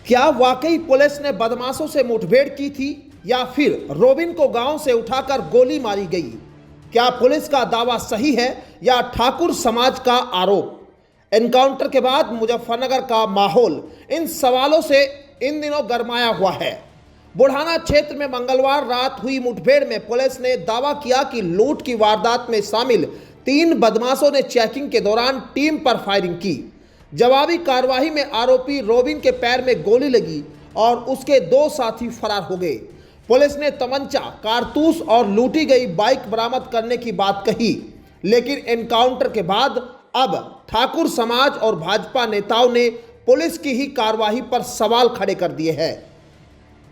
क्या वाकई पुलिस ने बदमाशों से मुठभेड़ की थी या फिर रोबिन को गांव से उठाकर गोली मारी गई? क्या पुलिस का दावा सही है या ठाकुर समाज का आरोप? एनकाउंटर के बाद मुजफ्फरनगर का माहौल इन सवालों से इन दिनों गरमाया हुआ है। बुढ़ाना क्षेत्र में मंगलवार रात हुई मुठभेड़ में पुलिस ने दावा किया कि लूट की वारदात में शामिल 3 बदमाशों ने चेकिंग के दौरान टीम पर फायरिंग की। जवाबी कार्रवाई में आरोपी रोबिन के पैर में गोली लगी और उसके 2 साथी फरार हो गए। पुलिस ने तमंचा, कारतूस और लूटी गई बाइक बरामद करने की बात कही, लेकिन एनकाउंटर के बाद अब ठाकुर समाज और भाजपा नेताओं ने पुलिस की ही कार्रवाई पर सवाल खड़े कर दिए हैं।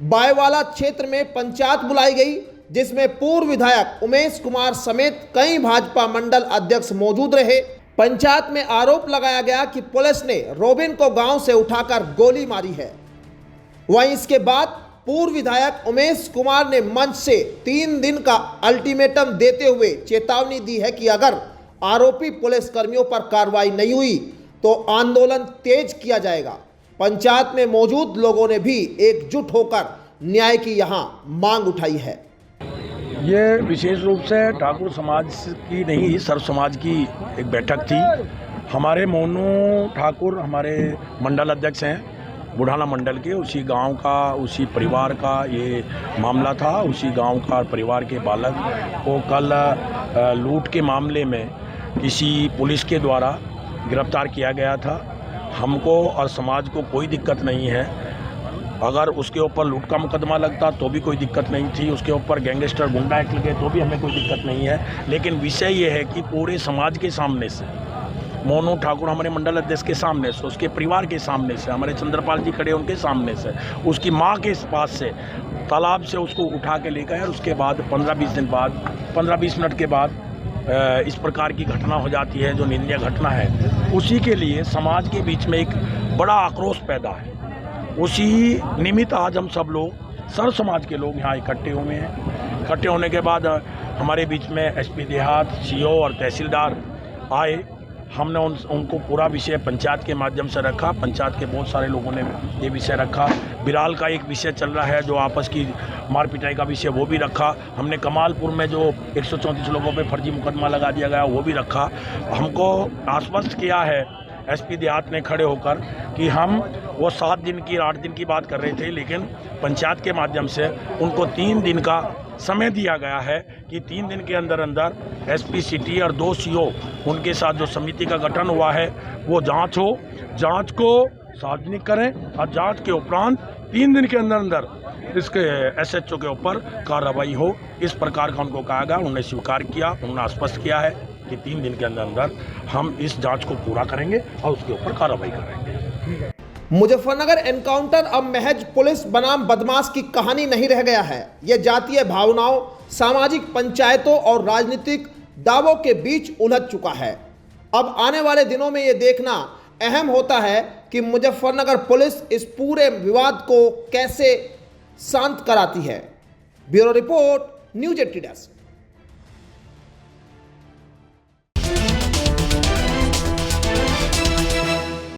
बायवाला क्षेत्र में पंचायत बुलाई गई, जिसमें पूर्व विधायक उमेश कुमार समेत कई भाजपा मंडल अध्यक्ष मौजूद रहे। पंचायत में आरोप लगाया गया कि पुलिस ने रोबिन को गांव से उठाकर गोली मारी है। वहीं इसके बाद पूर्व विधायक उमेश कुमार ने मंच से 3 दिन का अल्टीमेटम देते हुए चेतावनी दी है कि अगर आरोपी पुलिस कर्मियों पर कार्रवाई नहीं हुई तो आंदोलन तेज किया जाएगा। पंचायत में मौजूद लोगों ने भी एकजुट होकर न्याय की यहां मांग उठाई है। ये विशेष रूप से ठाकुर समाज की नहीं, सर्व समाज की एक बैठक थी। हमारे मोनू ठाकुर हमारे मंडल अध्यक्ष हैं, बुढ़ाना मंडल के। उसी गांव का, उसी परिवार का ये मामला था। उसी गांव का परिवार के बालक को कल लूट के मामले में किसी पुलिस के द्वारा गिरफ्तार किया गया था। हमको और समाज को कोई दिक्कत नहीं है। अगर उसके ऊपर लूट का मुकदमा लगता तो भी कोई दिक्कत नहीं थी, उसके ऊपर गैंगस्टर गुंडा एक्ट लगे तो भी हमें कोई दिक्कत नहीं है। लेकिन विषय ये है कि पूरे समाज के सामने से, मोनू ठाकुर हमारे मंडल अध्यक्ष के सामने से, उसके परिवार के सामने से, हमारे चंद्रपाल जी खड़े उनके सामने से, उसकी माँ के पास से तालाब से उसको उठा के ले गए और उसके बाद 15-20 दिन बाद, 15-20 मिनट के बाद इस प्रकार की घटना हो जाती है जो निंदनीय घटना है। उसी के लिए समाज के बीच में एक बड़ा आक्रोश पैदा है। उसी निमित्त आज हम सब लोग, सर्व समाज के लोग यहाँ इकट्ठे हुए हैं। इकट्ठे होने के बाद हमारे बीच में एसपी देहात, सीओ और तहसीलदार आए। हमने उनको पूरा विषय पंचायत के माध्यम से रखा। पंचायत के बहुत सारे लोगों ने ये विषय रखा। बिराल का एक विषय चल रहा है जो आपस की मार पिटाई का विषय, वो भी रखा। हमने कमालपुर में जो 134 लोगों पे फर्जी मुकदमा लगा दिया गया वो भी रखा। हमको आश्वस्त किया है एसपी देहात ने खड़े होकर कि हम वो 7 दिन की 8 दिन की बात कर रहे थे, लेकिन पंचायत के माध्यम से उनको 3 दिन का समय दिया गया है कि 3 दिन के अंदर अंदर एसपी सिटी और 2 सीओ उनके साथ जो समिति का गठन हुआ है वो जांच हो, जांच को सार्वजनिक करें और जांच के उपरांत 3 दिन के अंदर अंदर इसके एसएचओ के ऊपर कार्रवाई हो। इस प्रकार का उनको कहा गया। उन्होंने स्वीकार किया, उन्होंने आश्वस्त किया है कि 3 दिन के अंदर अंदर हम इस जांच को पूरा करेंगे और उसके ऊपर कार्रवाई करेंगे। मुजफ्फरनगर एनकाउंटर अब महज पुलिस बनाम बदमाश की कहानी नहीं रह गया है। यह जातीय भावनाओं, सामाजिक पंचायतों और राजनीतिक दावों के बीच उलझ चुका है। अब आने वाले दिनों में यह देखना अहम होता है कि मुजफ्फरनगर पुलिस इस पूरे विवाद को कैसे शांत कराती है। Bureau report, news 80 desk.